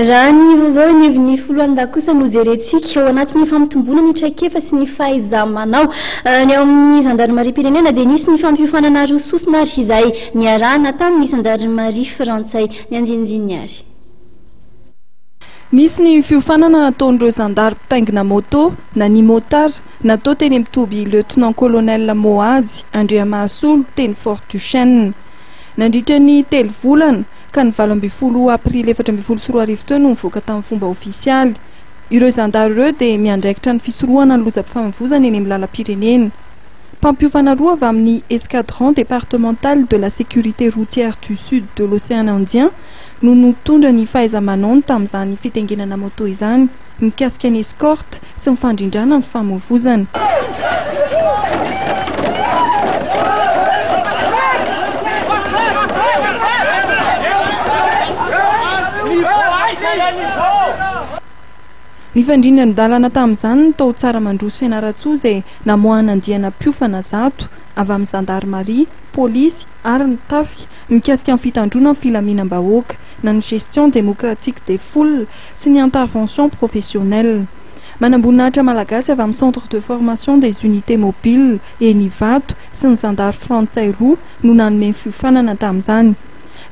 raha ny vaovao ny foloalinda kosa no jerentsika ao anatin'ny famitombona ny traikefa sy ny fahaiza-manao ny ao amin'ny gendarmerie pirenena dia nisy ny fampiofanana roa sosina ary izay niarahana tamin'ny gendarmerie frantsay ny anjinjiny ary. Nisy ny fiofanana nataon'ireo zandary mpitaingina moto na ny motard natao teny mitoby lieutenant colonel Moazy Andriamasolo teny Fort Duchesne nandritra ny telo volana ka ny 20 aprily 2024 teo no mivoaka tamin'ny fomba ofisialy. Ireo zandary ireo dia miandraikitra ny fisorohana ny lozam-pifamoivoizana eny amin'ny lalam-pirenena. Mpampiofana roa avy amin'ny escadron départemental de la sécurité routière du sud de l'océan Indien no nitondra ny fahaiza-manao tamin'izany fitengenana moto izany, mikasika ny escorte sy mifandrindrana ny fifamoivoizana. Ny fandrindrany dalana tamin'izany tao tsara mandroso fianarantsoa izay namoahana andiana mpiofana zato avy amin'ny gendarmerie, polisy ary ny tafika mikasika amin'ny fitandrona amin'ny filaminam-bahoaka na ny gestion démocratique des foules sy ny intervention professionnelle. Manamboninahitra malagasy avy amin'ny centre de formation des unités mobiles eny Ivato sy ny zandary frantsay roa no nanome fiofanana tamin'izany.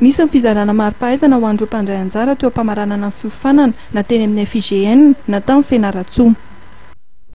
Nisy ny fizarana mari-pahaizana ho an'ireo mpandray anjara teo am-pamaranana ny fiofanana na teny amin'ny FIGN na tamin'ny Fianarantsoa.